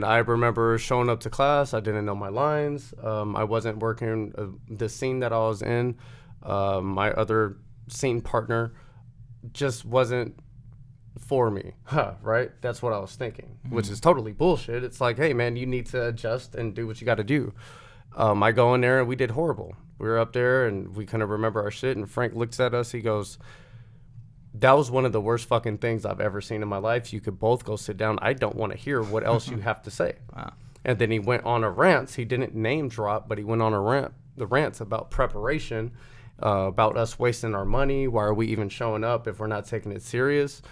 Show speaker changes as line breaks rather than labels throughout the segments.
I remember showing up to class. I didn't know my lines. I wasn't working the scene that I was in. My other scene partner just wasn't for me, right? That's what I was thinking, which is totally bullshit. It's like, hey, man, you need to adjust and do what you got to do. I go in there and we did horrible. We were up there and we kind of remember our shit. And Frank looks at us. He goes, that was one of the worst fucking things I've ever seen in my life. You could both go sit down. I don't want to hear what else you have to say. Wow. And then he went on a rant. He didn't name drop, but he went on the rants about preparation, about us wasting our money. Why are we even showing up if we're not taking it serious?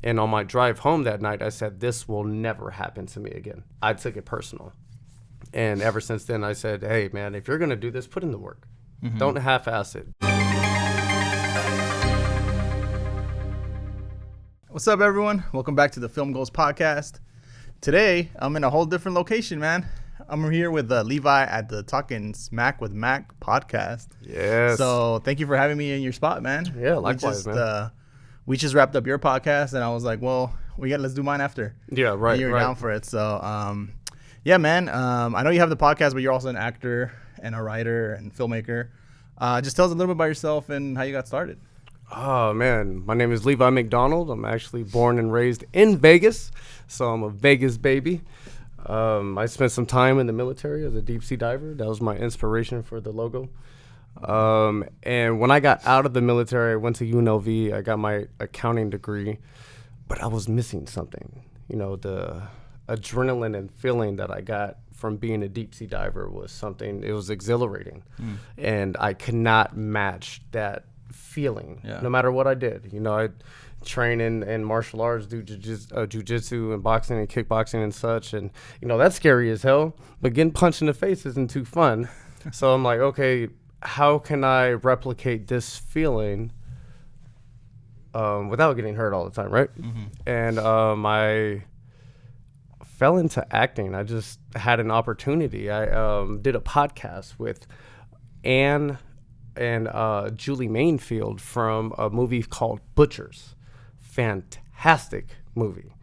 And on my drive home that night, I said, this will never happen to me again. I took it personal. And ever since then, I said, hey, man, if you're going to do this, put in the work. Mm-hmm. Don't half-ass it.
What's up, everyone? Welcome back to the Film Goals Podcast. Today, I'm in a whole different location, man. I'm here with Levi at the Talking Smack with Mac podcast.
Yes.
So thank you for having me in your spot, man.
Yeah, likewise, man.
We just wrapped up your podcast, and I was like, well, let's do mine after.
Yeah, right.
And you're down for it. So, yeah, man. I know you have the podcast, but you're also an actor and a writer and filmmaker. Just tell us a little bit about yourself and how you got started.
Oh, man. My name is Levi McDonald. I'm actually born and raised in Vegas, so I'm a Vegas baby. I spent some time in the military as a deep sea diver. That was my inspiration for the logo. And when I got out of the military, I went to UNLV. I got my accounting degree, but I was missing something. You know, the adrenaline and feeling that I got from being a deep sea diver was something, it was exhilarating. And I could not match that feeling, no matter what I did. You know, I train in martial arts, do jiu-jitsu and boxing and kickboxing and such, and you know that's scary as hell, but getting punched in the face isn't too fun. So I'm like, okay, how can I replicate this feeling without getting hurt all the time, right? And I fell into acting. I just had an opportunity. I did a podcast with Anne and Julie Mainfield from a movie called Butchers. Fantastic movie.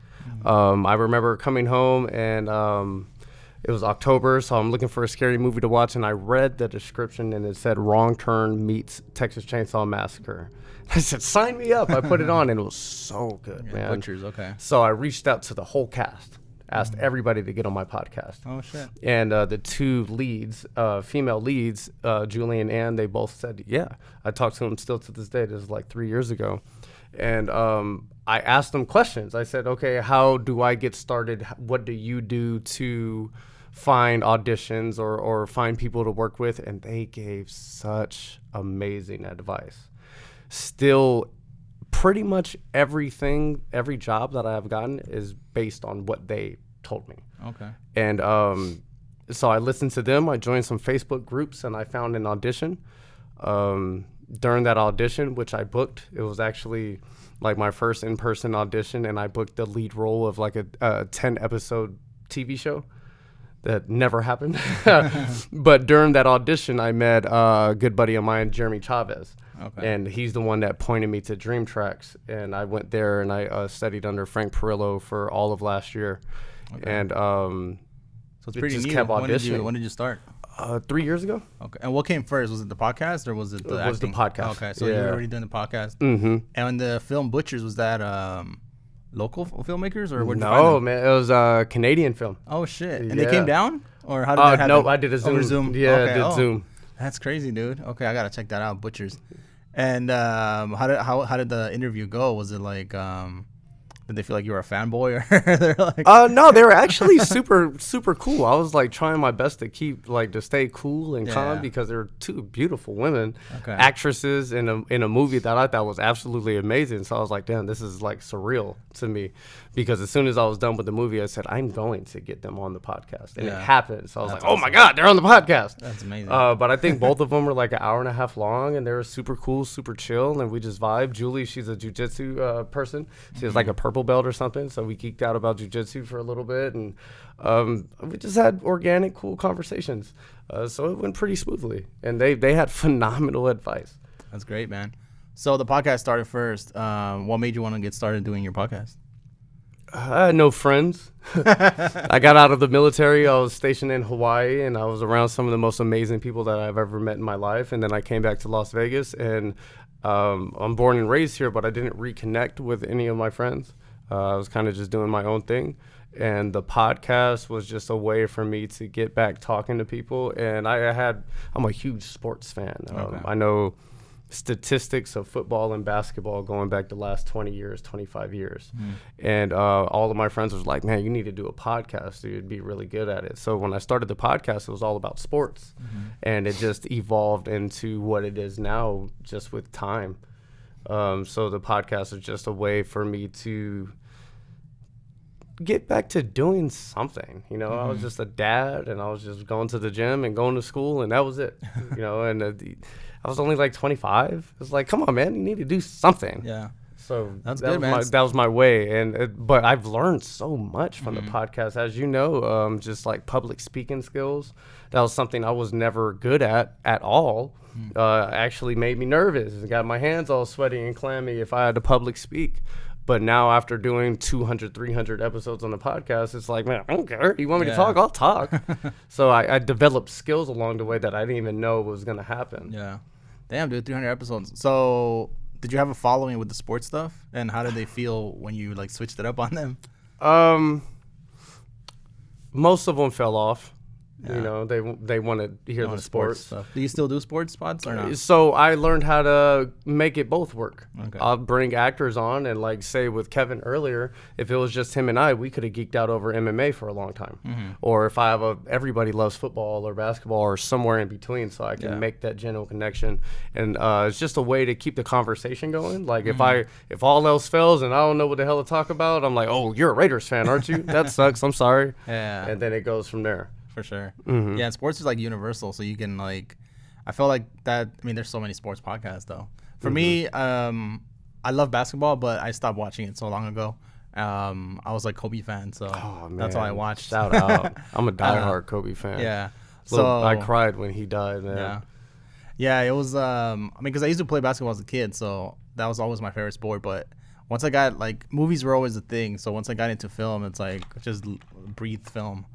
I remember coming home and it was October, so I'm looking for a scary movie to watch, and I read the description and it said Wrong Turn meets Texas Chainsaw Massacre. I said, sign me up. I put it on and it was so good, man.
Butchers, okay.
So I reached out to the whole cast. Asked everybody to get on my podcast.
Oh, shit. And
the two leads, female leads, Julie and Ann, they both said, yeah. I talk to them still to this day. This is like 3 years ago. And I asked them questions. I said, okay, how do I get started? What do you do to find auditions or find people to work with? And they gave such amazing advice. Still, pretty much every job that I have gotten is based on what they told me. Okay. And so I listened to them. I joined some Facebook groups and I found an audition. During that audition, which I booked, it was actually like my first in-person audition, and I booked the lead role of like a 10-episode TV show. That never happened. But during that audition, I met a good buddy of mine, Jeremy Chavez. Okay. And he's the one that pointed me to Dream Tracks. And I went there and I studied under Frank Perillo for all of last year. Okay. And
so it's pretty new. When did you start?
3 years ago.
Okay. And what came first? Was it the podcast or was it the acting?
It was the podcast.
Okay. So you were already doing the podcast. Mm-hmm. And the film Butchers, was that local filmmakers or where'd you find them?
Man, it was a Canadian film.
Oh shit! And they came down, or how did that happen?
No, I did a Zoom.
Zoom.
Yeah, okay. I did Zoom.
That's crazy, dude. Okay, I gotta check that out, Butchers. And how did the interview go? Was it like did they feel like you were a fanboy, or they're like?
No, they were actually super cool. I was like trying my best to to stay cool and calm because they're two beautiful women, actresses in a movie that I thought was absolutely amazing. So I was like, damn, this is like surreal to me, because as soon as I was done with the movie, I said, I'm going to get them on the podcast, and it happened. So I was like, oh my God, they're on the podcast.
That's amazing.
But I think both of them were like an hour and a half long, and they were super cool, super chill, and we just vibed. Julie, she's a jiu-jitsu person. She was like a purple belt or something, so we geeked out about jiu-jitsu for a little bit, and we just had organic, cool conversations. So it went pretty smoothly, and they had phenomenal advice.
That's great, man. So the podcast started first. What made you want to get started doing your podcast?
I had no friends. I got out of the military. I was stationed in Hawaii, and I was around some of the most amazing people that I've ever met in my life. And then I came back to Las Vegas, and I'm born and raised here, but I didn't reconnect with any of my friends. I was kind of just doing my own thing. And the podcast was just a way for me to get back talking to people. And I'm a huge sports fan. I know statistics of football and basketball going back the last 20 years, 25 years. And all of my friends was like, man, you need to do a podcast. You'd be really good at it. So when I started the podcast, it was all about sports. And it just evolved into what it is now just with time. So the podcast is just a way for me to get back to doing something. I was just a dad, and I was just going to the gym and going to school, and that was it. And I was only like 25. It's like, come on, man, you need to do something.
Yeah.
So
that's good, man.
That was my way, but I've learned so much from the podcast, as you know, just like public speaking skills. That was something I was never good at all. Actually made me nervous. It got my hands all sweaty and clammy if I had to public speak. But now after doing 200, 300 episodes on the podcast, it's like, man, I don't care. You want me to talk? I'll talk. So I developed skills along the way that I didn't even know was going to happen.
Yeah. Damn, dude, 300 episodes. So did you have a following with the sports stuff? And how did they feel when you like switched it up on them?
Most of them fell off. Yeah. They want to hear the sports
stuff. Do you still do sports spots or not?
So I learned how to make it both work.
Okay.
I'll bring actors on, and like say with Kevin earlier, if it was just him and I, we could have geeked out over MMA for a long time. Or if I have everybody loves football or basketball or somewhere in between, so I can make that general connection. And it's just a way to keep the conversation going. Like if all else fails and I don't know what the hell to talk about, I'm like, oh, you're a Raiders fan, aren't you? That sucks. I'm sorry.
Yeah.
And then it goes from there.
For sure. Yeah, and sports is like universal, so you can like, I feel like that. I mean, there's so many sports podcasts though. For me, I love basketball, but I stopped watching it so long ago. I was like Kobe fan, so that's all I watched.
Shout out! I'm a diehard Kobe fan.
Yeah.
So I cried when he died, man.
Yeah. It was. I mean, because I used to play basketball as a kid, so that was always my favorite sport. But once I got like, movies were always a thing. So once I got into film, it's like just breathe film.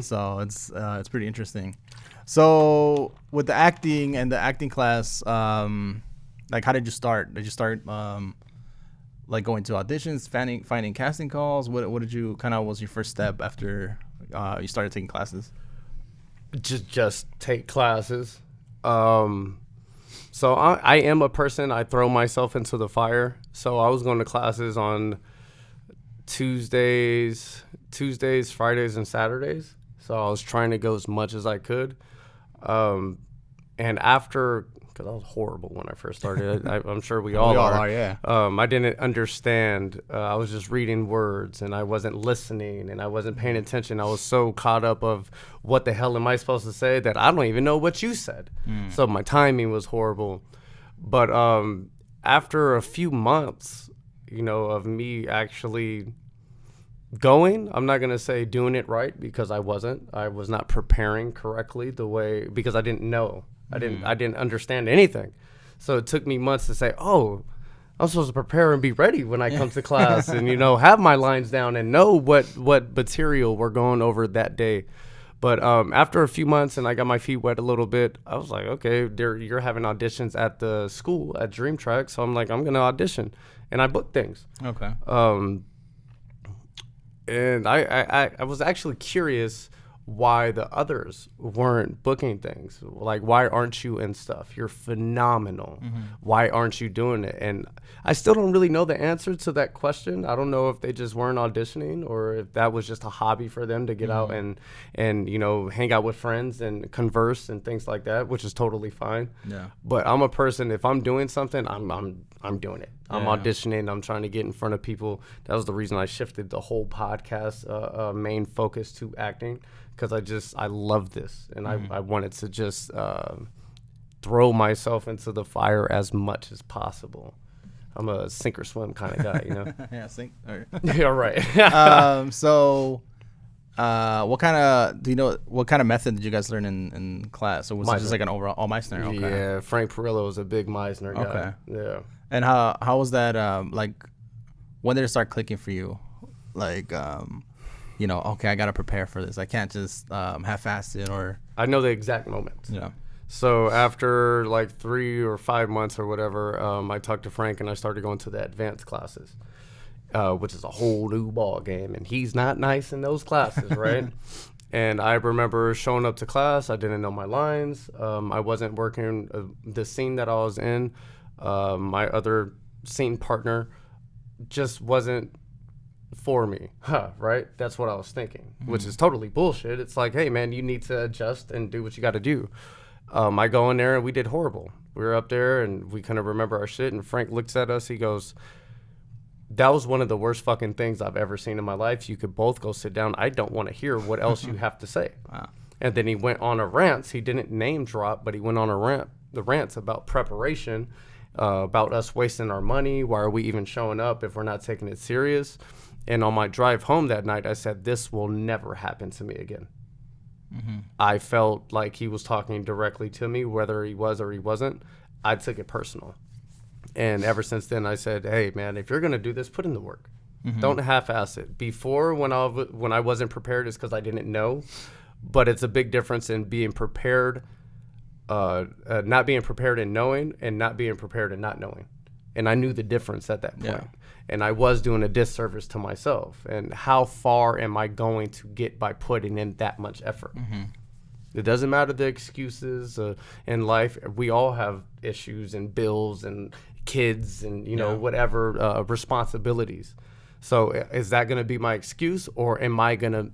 So it's pretty interesting. So with the acting and the acting class, like how did you start? Did you start like going to auditions, finding casting calls? What did you was your first step after you started taking classes?
Just take classes. So I am a person, I throw myself into the fire. So I was going to classes on Tuesdays, Fridays, and Saturdays. So I was trying to go as much as I could. And after, because I was horrible when I first started. I'm sure we all are.
Yeah.
I didn't understand. I was just reading words, and I wasn't listening, and I wasn't paying attention. I was so caught up of what the hell am I supposed to say that I don't even know what you said. So my timing was horrible. But after a few months, of me actually going, I'm not going to say doing it right, because I wasn't. I was not preparing correctly because I didn't know. I didn't understand anything. So it took me months to say, oh, I'm supposed to prepare and be ready when I come to class and, have my lines down and know what material we're going over that day. But after a few months and I got my feet wet a little bit, I was like, okay, you're having auditions at the school at Dream Track. So I'm like, I'm going to audition. And I booked things.
Okay.
And I was actually curious why the others weren't booking things. Like, why aren't you in stuff? You're phenomenal. Why aren't you doing it? And I still don't really know the answer to that question. I don't know if they just weren't auditioning or if that was just a hobby for them to get out and hang out with friends and converse and things like that, which is totally fine.
Yeah.
But I'm a person, if I'm doing something, I'm doing it. I'm auditioning. I'm trying to get in front of people. That was the reason I shifted the whole podcast main focus to acting, because I love this, and I wanted to just throw myself into the fire as much as possible. I'm a sink or swim kind of guy,
Yeah, sink.
Yeah, right.
So, what kind of method did you guys learn in class? Or was it just like an overall? Oh, Meissner. Okay.
Yeah, Frank Perillo was a big Meissner guy.
Okay.
Yeah.
And how was that? Like, when did it start clicking for you? like, okay, I gotta prepare for this. I can't just half-ass it or.
I know the exact moment.
Yeah.
So after like 3 or 5 months or whatever, I talked to Frank and I started going to the advanced classes, which is a whole new ball game. And he's not nice in those classes, right? And I remember showing up to class. I didn't know my lines. I wasn't working the scene that I was in. My other scene partner just wasn't for me, right? That's what I was thinking, which is totally bullshit. It's like, hey, man, you need to adjust and do what you got to do. I go in there and we did horrible. We were up there and we couldn't remember our shit. And Frank looks at us. He goes, that was one of the worst fucking things I've ever seen in my life. You could both go sit down. I don't want to hear what else you have to say.
Wow.
And then he went on a rant. He didn't name drop, but he went on the rants about preparation, about us wasting our money. Why are we even showing up if we're not taking it serious? And on my drive home that night, I said, this will never happen to me again. Mm-hmm. I felt like he was talking directly to me, whether he was or he wasn't. I took it personal. And ever since then, I said, hey, man, if you're going to do this, put in the work. Mm-hmm. Don't half-ass it. Before, when I wasn't prepared, it's because I didn't know. But it's a big difference in being prepared, not being prepared and knowing, and not being prepared and not knowing. And I knew the difference at that point. Yeah. And I was doing a disservice to myself. And how far am I going to get by putting in that much effort? Mm-hmm. It doesn't matter the excuses in life. We all have issues and bills and kids and, whatever responsibilities. So is that going to be my excuse, or am I going to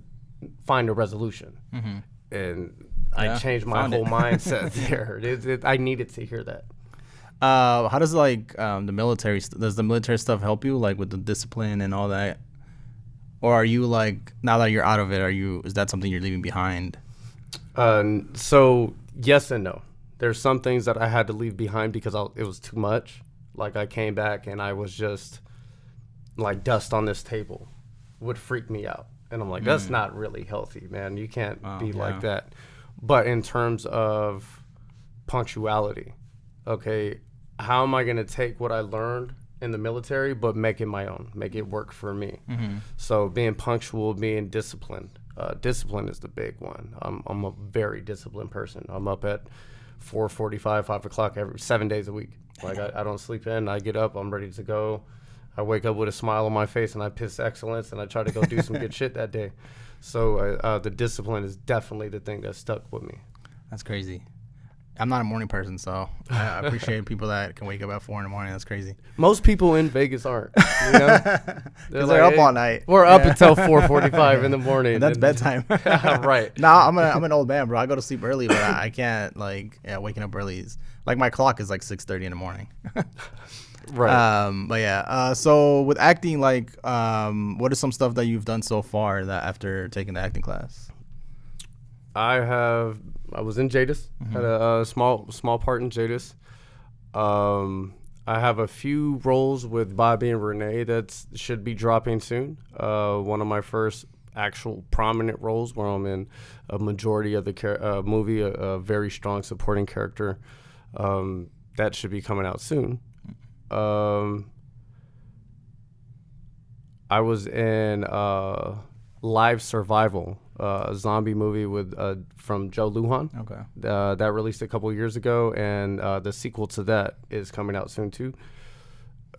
find a resolution? Mm-hmm. And I changed my whole mindset there. I needed to hear that.
How does the military does the military stuff help you, like with the discipline and all that, or are you like, now that you're out of it, is that something you're leaving behind?
So yes and no. There's some things that I had to leave behind because it was too much. Like I came back and I was just like, dust on this table would freak me out, and I'm like, that's not really healthy, man. You can't be like that. But in terms of punctuality, okay, how am I going to take what I learned in the military but make it my own, make it work for me? Mm-hmm. So being punctual, being disciplined. Discipline is the big one. I'm a very disciplined person. I'm up at 4:45, 5 o'clock 7 days a week. Like I don't sleep in. I get up, I'm ready to go. I wake up with a smile on my face and I piss excellence and I try to go do some good shit that day. So the discipline is definitely the thing that stuck with me.
That's crazy. I'm not a morning person, so I appreciate people that can wake up at 4 a.m. That's crazy.
Most people in Vegas aren't. You know?
They're up all night.
We're up until 4:45 in the morning.
And that's bedtime.
Right.
Nah, I'm an old man, bro. I go to sleep early, but I can't waking up early is like my clock is like 6:30 in the morning.
Right.
But yeah. So with acting, what is some stuff that you've done so far that after taking the acting class?
I was in Jadis, had a small part in Jadis. I have a few roles with Bobby and Renee that should be dropping soon. One of my first actual prominent roles where I'm in a majority of the movie, a very strong supporting character. That should be coming out soon. I was in Live Survival, a zombie movie from Joe Lujan.
Okay.
That released a couple years ago, and the sequel to that is coming out soon too.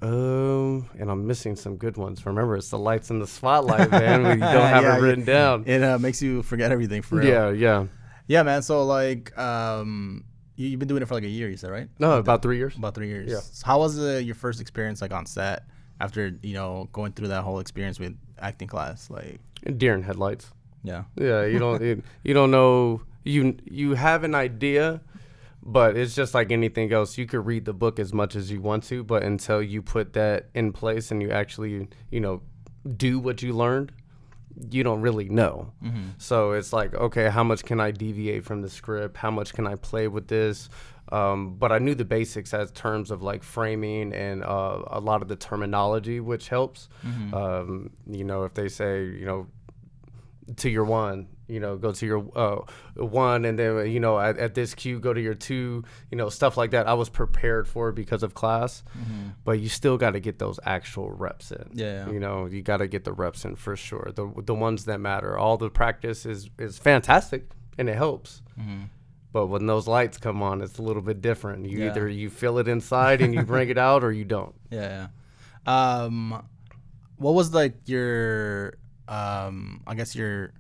And I'm missing some good ones. Remember, it's the lights in the spotlight, man. We don't have it written down.
It makes you forget everything for real.
Yeah,
man. So you've been doing it for like a year, you said, right?
No, about 3 years.
About 3 years.
Yeah.
So how was your first experience on set after going through that whole experience with acting class?
Deer in headlights.
Yeah.
Yeah, you don't know. You have an idea, but it's just like anything else. You could read the book as much as you want to, but until you put that in place and you actually, do what you learned, you don't really know. Mm-hmm. So it's like, okay, how much can I deviate from the script? How much can I play with this? But I knew the basics as terms of framing and a lot of the terminology, which helps. Mm-hmm. If they say, to your one, go to your one, and then at this cue go to your two, stuff like that. I was prepared for it because of class, but you still got to get those actual reps in.
Yeah.
You got to get the reps in for sure. The ones that matter. All the practice is fantastic and it helps. But when those lights come on, it's a little bit different. Either you feel it inside and you bring it out, or you don't.
Yeah. What was like your I guess your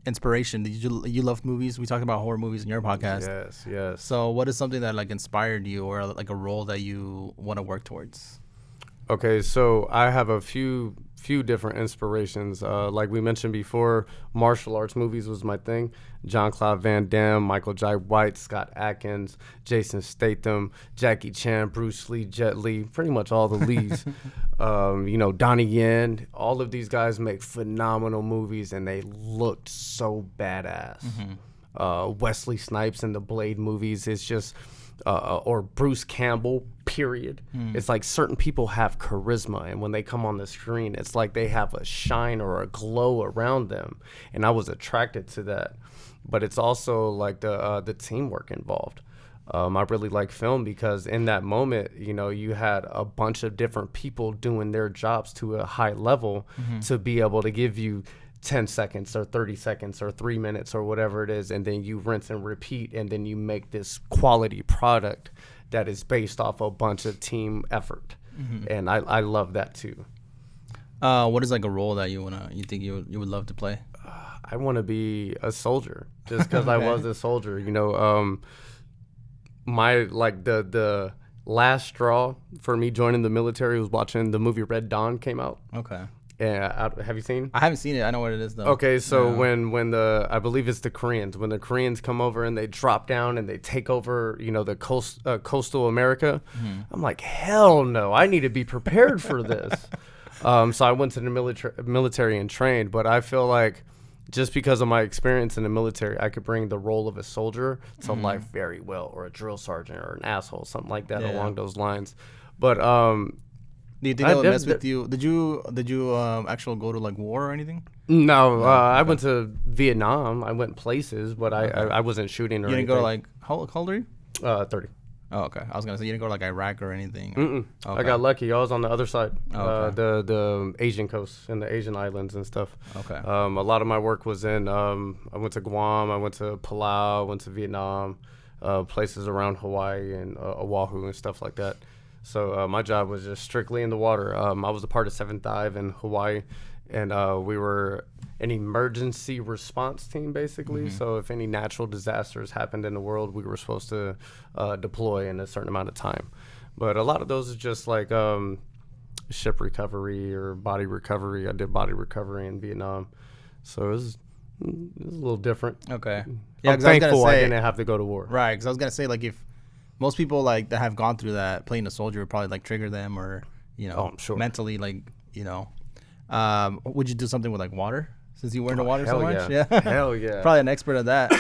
inspiration? You loved movies? We talked about horror movies in your podcast.
Yes.
So what is something that like inspired you, or like a role that you want to work towards?
Okay, so I have a few different inspirations. Like we mentioned before, martial arts movies was my thing. Jean-Claude Van Damme, Michael Jai White, Scott Adkins, Jason Statham, Jackie Chan, Bruce Lee, Jet Li, pretty much all the leads. Donnie Yen, all of these guys make phenomenal movies, and they looked so badass. Wesley Snipes in the Blade movies is just... or Bruce Campbell, period. It's like certain people have charisma, and when they come on the screen, it's like they have a shine or a glow around them, and I was attracted to that. But it's also like the teamwork involved. I really like film because in that moment, you had a bunch of different people doing their jobs to a high level to be able to give you 10 seconds or 30 seconds or 3 minutes or whatever it is, and then you rinse and repeat, and then you make this quality product that is based off a bunch of team effort. And I love that too.
What is like a role that you think you would love to play?
I want to be a soldier just because I was a soldier. My like the last straw for me joining the military was watching the movie Red Dawn came out.
Okay.
Yeah, have you seen?
I haven't seen it. I know what it is though.
Okay, so when I believe it's the Koreans, when the Koreans come over and they drop down and they take over, the coastal America, I'm like, hell no, I need to be prepared for this. So I went to the military and trained, but I feel like just because of my experience in the military, I could bring the role of a soldier to life very well, or a drill sergeant, or an asshole, something like that along those lines. But
do you think that would mess with you? Did you actually go to like war or anything?
No, I went to Vietnam. I went places, but I wasn't shooting or anything.
You didn't go to like how old are you?
30.
Oh, okay. I was gonna say you didn't go to like Iraq or anything.
Okay. I got lucky. I was on the other side,
Okay.
the Asian coast and the Asian islands and stuff.
Okay.
A lot of my work was in. I went to Guam. I went to Palau. I went to Vietnam, places around Hawaii and Oahu and stuff like that. So my job was just strictly in the water. I was a part of 7th Dive in Hawaii, and we were an emergency response team, basically. So if any natural disasters happened in the world, we were supposed to deploy in a certain amount of time. But a lot of those are just like ship recovery or body recovery. I did body recovery in Vietnam. So it was a little different.
Okay.
Yeah, I'm thankful I didn't have to go to war.
Right, because I was going to say, like, if most people like that have gone through that, playing a soldier would probably like trigger them, or
I'm sure.
mentally, like, would you do something with like water, since you were in the water so much?
Yeah. Hell yeah.
Probably an expert at that.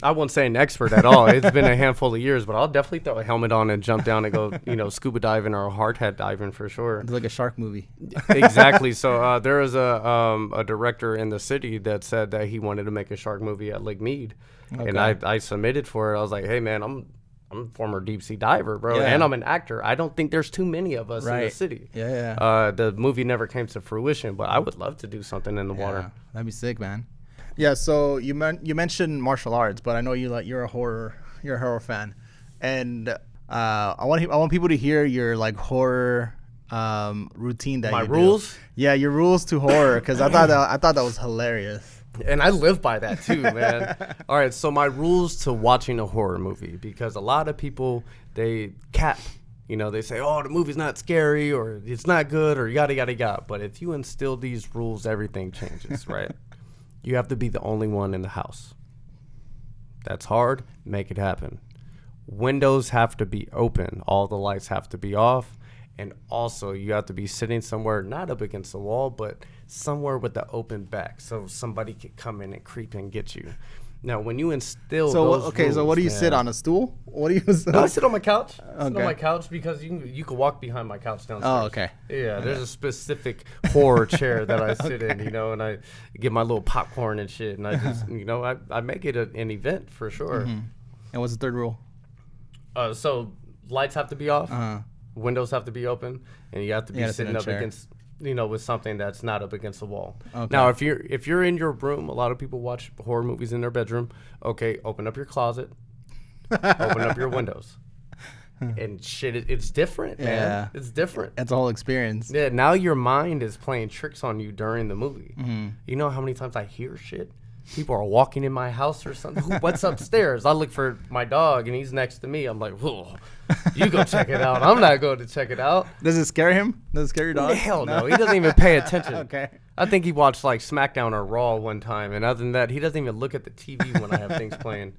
I wouldn't say an expert at all. It's been a handful of years, but I'll definitely throw a helmet on and jump down and go, scuba diving or hard hat diving for sure.
It's like a shark movie.
Exactly. So there was a director in the city that said that he wanted to make a shark movie at Lake Mead, and I submitted for it. I was like, hey man, I'm a former deep sea diver, bro, and I'm an actor. I don't think there's too many of us in the city.
Yeah.
The movie never came to fruition, but I would love to do something in the water.
That'd be sick, man. Yeah. So you mentioned martial arts, but I know you're a horror fan, and I want people to hear your like horror routine that
my
you
rules.
Do. Yeah, your rules to horror, because I thought that was hilarious.
And I live by that too, man. All right, so my rules to watching a horror movie, because a lot of people, they cap, they say, oh, the movie's not scary, or it's not good, or yada, yada, yada. But if you instill these rules, everything changes, right? You have to be the only one in the house. That's hard. Make it happen. Windows have to be open. All the lights have to be off. And also, you have to be sitting somewhere, not up against the wall, but somewhere with the open back so somebody could come in and creep and get you. Now, when you instill those rules,
so what do you
man,
sit on, a stool? What do you
No, I sit on my couch. I sit
Okay.
on my couch because you can walk behind my couch downstairs.
Oh, okay.
Yeah, there's a specific horror chair that I sit in, and I get my little popcorn and shit, and I just, I make it an event for sure.
And what's the third rule?
So lights have to be off,
Uh-huh.
windows have to be open, and you have to be
gotta sit
sitting
in a
up
chair.
against, with something that's not up against the wall.
Okay.
Now, if you're in your room, a lot of people watch horror movies in their bedroom. Okay, open up your closet, open up your windows, and shit, it's different, man.
Yeah.
It's different.
It's a whole experience.
Yeah, now your mind is playing tricks on you during the movie.
Mm-hmm.
You know how many times I hear shit? People are walking in my house or something. What's upstairs? I look for my dog, and he's next to me. I'm like, whoa, you go check it out. I'm not going to check it out.
Does it scare him? Does it scare your dog?
Hell no. He doesn't even pay attention.
Okay.
I think he watched like SmackDown or Raw one time, and other than that, he doesn't even look at the TV when I have things playing.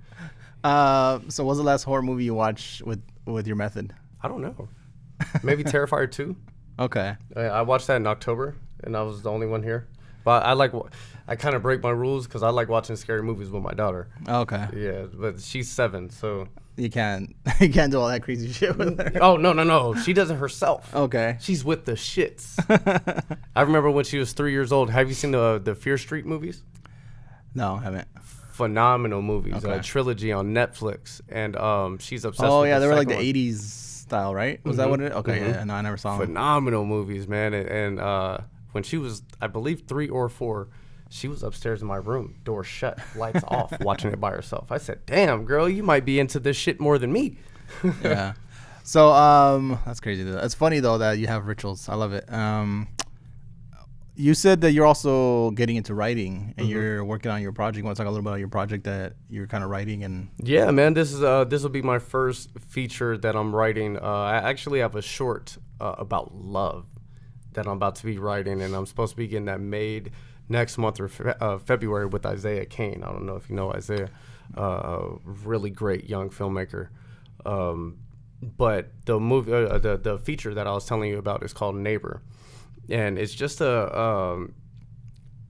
So what's the last horror movie you watched with your method?
I don't know. Maybe Terrifier 2.
Okay.
I watched that in October, and I was the only one here. But I kind of break my rules because I like watching scary movies with my daughter.
Okay.
Yeah, but she's 7, so.
You can't do all that crazy shit with her.
Oh, no. She does it herself.
Okay.
She's with the shits. I remember when she was 3 years old. Have you seen the Fear Street movies?
No, I haven't.
Phenomenal movies.
Okay.
Trilogy on Netflix. And she's obsessed
Oh
with
yeah,
the
they were like the
second one.
80s style, right? Was that what it? Okay, yeah. No, I never saw them.
Phenomenal movies, man. And when she was, I believe, 3 or 4, she was upstairs in my room, door shut, lights off, watching it by herself. I said, damn, girl, you might be into this shit more than me.
Yeah. So that's crazy. It's funny though that you have rituals. I love it. You said that you're also getting into writing and you're working on your project. You want to talk a little bit about your project that you're kind of writing and?
Yeah, man. This will be my first feature that I'm writing. I actually have a short about love that I'm about to be writing, and I'm supposed to be getting that made next month or February with Isaiah Kane. I don't know if you know Isaiah, really great young filmmaker. But the movie, the feature that I was telling you about is called Neighbor, and it's just a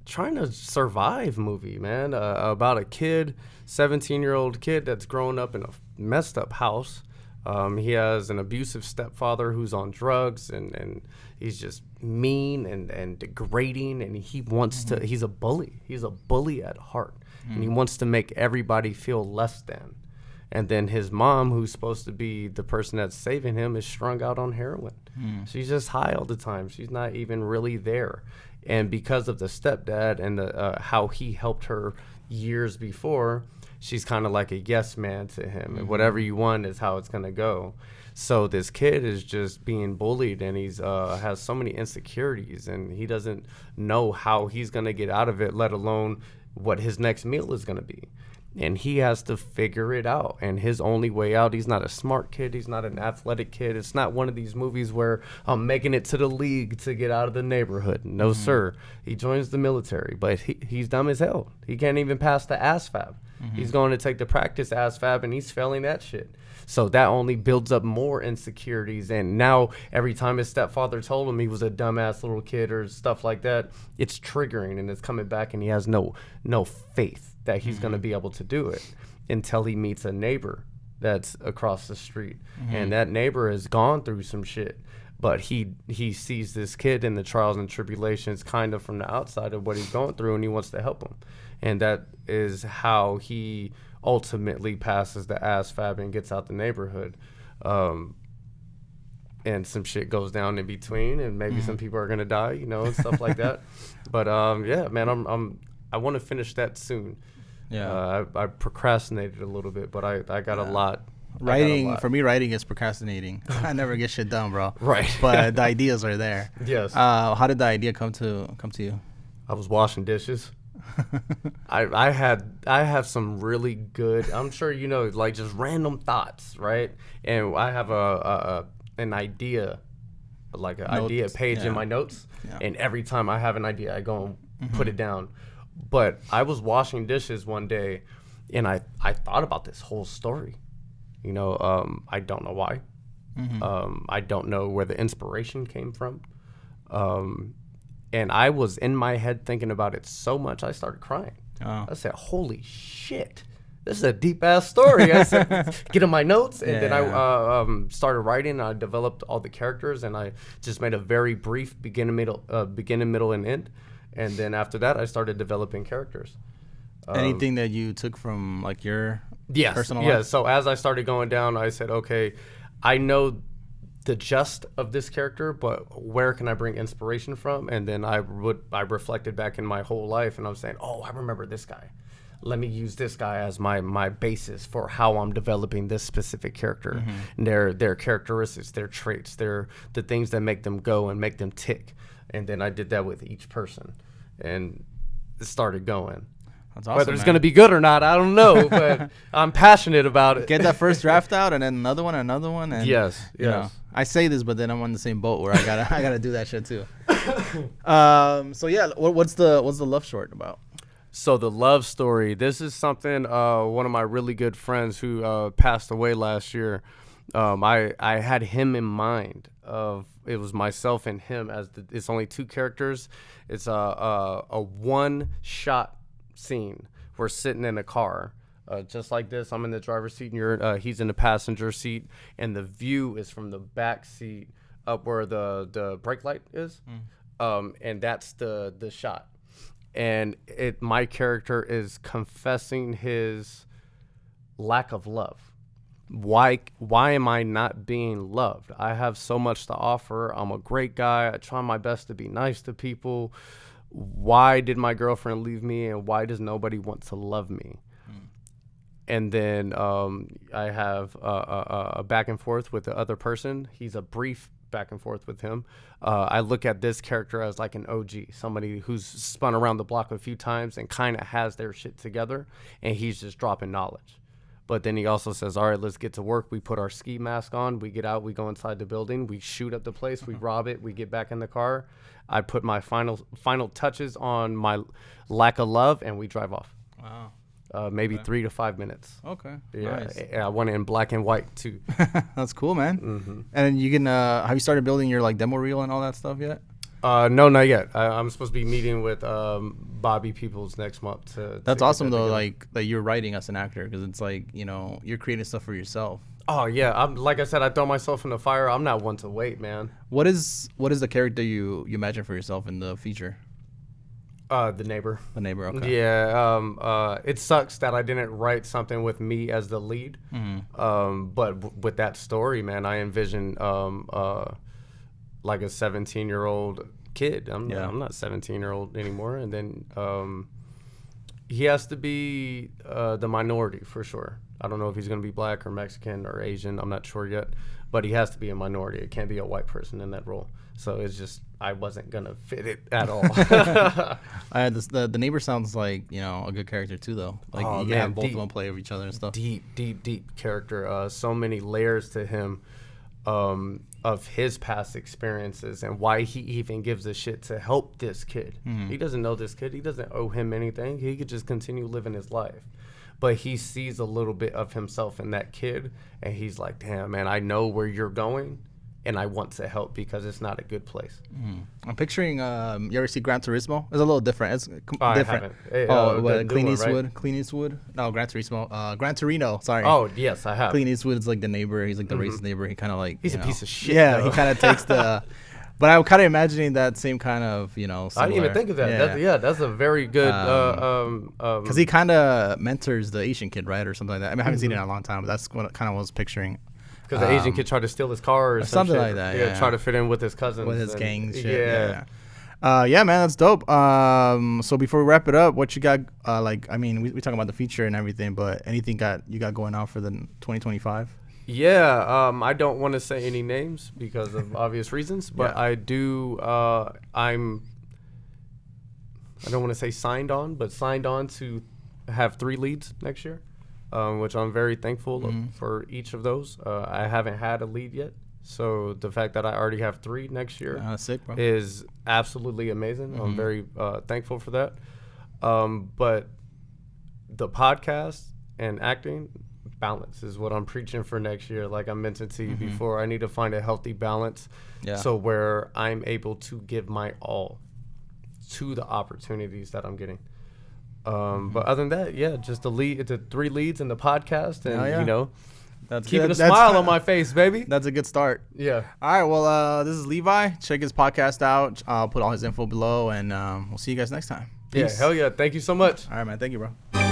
trying to survive movie, man, about a kid, 17-year-old kid that's growing up in a messed up house. He has an abusive stepfather who's on drugs, and he's just mean and degrading, and he wants to, he's a bully. He's a bully at heart, and he wants to make everybody feel less than. And then his mom, who's supposed to be the person that's saving him, is strung out on heroin. She's just high all the time. She's not even really there. And because of the stepdad and the how he helped her years before, she's kind of like a yes man to him. And whatever you want is how it's going to go. So this kid is just being bullied, and he's has so many insecurities, and he doesn't know how he's going to get out of it, let alone what his next meal is going to be. And he has to figure it out. And his only way out, he's not a smart kid. He's not an athletic kid. It's not one of these movies where I'm making it to the league to get out of the neighborhood. No, sir. He joins the military, but he's dumb as hell. He can't even pass the ASVAB. He's going to take the practice ASVAB, and he's failing that shit. So that only builds up more insecurities. And now every time his stepfather told him he was a dumbass little kid or stuff like that, it's triggering, and it's coming back, and he has no faith that he's going to be able to do it until he meets a neighbor that's across the street. And that neighbor has gone through some shit, but he sees this kid in the trials and tribulations kind of from the outside of what he's going through, and he wants to help him. And that is how he ultimately passes the ASVAB and gets out the neighborhood. And some shit goes down in between, and maybe some people are gonna die, and stuff like that. But yeah, man, I want to finish that soon.
Yeah.
I procrastinated a little bit, but I got a lot.
Writing, for me, writing is procrastinating. I never get shit done, bro.
Right.
But the ideas are there.
Yes.
How did the idea come to you?
I was washing dishes. I have some really good, I'm sure like just random thoughts, right? And I have an idea, like an idea page in my notes. Yeah. And every time I have an idea, I go and put it down. But I was washing dishes one day, and I thought about this whole story. I don't know why. I don't know where the inspiration came from. And I was in my head thinking about it so much, I started crying.
Oh.
I said, holy shit. This is a deep-ass story. I said, get in my notes. And then I started writing. I developed all the characters, and I just made a very brief beginning, middle, and end. And then after that, I started developing characters.
Anything that you took from, like, your personal life?
Yes. So as I started going down, I said, okay, I know the gist of this character, but where can I bring inspiration from? And then I reflected back in my whole life, and I was saying, oh, I remember this guy. Let me use this guy as my basis for how I'm developing this specific character. And their characteristics, their traits, the things that make them go and make them tick. And then I did that with each person, and it started going.
That's awesome.
Whether it's going to be good or not, I don't know, but I'm passionate about it.
Get that first draft out, and then another one, and
yes.
You know, I say this, but then I'm on the same boat where I gotta do that shit too. So yeah, what's the love short about?
So the love story, this is something one of my really good friends who passed away last year, I had him in mind. It was myself and him it's only two characters. It's a one-shot scene. We're sitting in a car, just like this. I'm in the driver's seat, and he's in the passenger seat, and the view is from the back seat up where the brake light is, and that's the shot. And my character is confessing his lack of love. Why am I not being loved? I have so much to offer. I'm a great guy. I try my best to be nice to people. Why did my girlfriend leave me, and why does nobody want to love me? And then I have a back and forth with the other person. He's a brief back and forth with him. I look at this character as like an OG, somebody who's spun around the block a few times and kind of has their shit together, and he's just dropping knowledge. But then he also says, all right, let's get to work. We put our ski mask on. We get out. We go inside the building. We shoot up the place. We rob it. We get back in the car. I put my final touches on my lack of love, and we drive off.
Wow.
Maybe 3 to 5 minutes.
Okay.
Yeah.
Nice.
I want it in black and white, too.
That's cool, man. And you can, have you started building your, like, demo reel and all that stuff yet?
No, not yet. I'm supposed to be meeting with Bobby Peoples next month.
That's awesome, though, like, that you're writing as an actor, because it's like, you know, you're creating stuff for yourself.
Oh, yeah. Like I said, I throw myself in the fire. I'm not one to wait, man.
What is the character you imagine for yourself in the feature?
The neighbor.
The neighbor, okay.
Yeah. It sucks that I didn't write something with me as the lead. But with that story, man, I envision like a 17-year-old kid. I'm not 17-year-old anymore. And then he has to be the minority for sure. I don't know if he's going to be black or Mexican or Asian. I'm not sure yet. But he has to be a minority. It can't be a white person in that role. So it's just, I wasn't going to fit it at all.
The neighbor sounds like, you know, a good character too, though. Like, you can have both of them play with each other and stuff.
Deep character. So many layers to him of his past experiences and why he even gives a shit to help this kid. He doesn't know this kid. He doesn't owe him anything. He could just continue living his life. But he sees a little bit of himself in that kid, and he's like, damn, man, I know where you're going, and I want to help because it's not a good place.
I'm picturing, you ever see Gran Turismo? It's a little different. It's different.
I haven't.
Clint Eastwood?
Right?
Clint Eastwood? No, Gran Turismo. Gran Torino, sorry.
Oh, yes, I have.
Clint Eastwood's like the neighbor. He's like the racist neighbor. He kind of like,
he's a piece of shit.
Yeah,
though.
he kind of takes the... But I'm kind of imagining that same kind of, you know, similar.
I didn't even think of that. That's a very good...
Because he kind of mentors the Asian kid, right? Or something like that. I mean, I haven't seen it in a long time, but that's what kind of was picturing.
Because the Asian kid tried to steal his car or
something
shit.
like that,
Yeah, try to fit in with his cousins.
With his gang shit.
Yeah.
Yeah, man, that's dope. So before we wrap it up, what you got, like, I mean, we talking about the feature and everything, but anything you got going on for the 2025?
Yeah, I don't want to say any names because of obvious reasons, but I do, I don't want to say signed on to have 3 leads next year, which I'm very thankful for each of those. I haven't had a lead yet, so the fact that I already have 3 next year
sick, bro.
is absolutely amazing. I'm very thankful for that. But the podcast and acting, balance is what I'm preaching for next year. Like I mentioned to you before, I need to find a healthy balance.
Yeah.
So where I'm able to give my all to the opportunities that I'm getting. But other than that, yeah, just the 3 leads in the podcast, and you know,
that's
keeping
good.
a smile on my face, baby.
That's a good start.
Yeah.
All right. Well, this is Levi. Check his podcast out. I'll put all his info below, and we'll see you guys next time.
Yeah.
Peace.
Hell yeah. Thank you so much.
All right, man. Thank you, bro.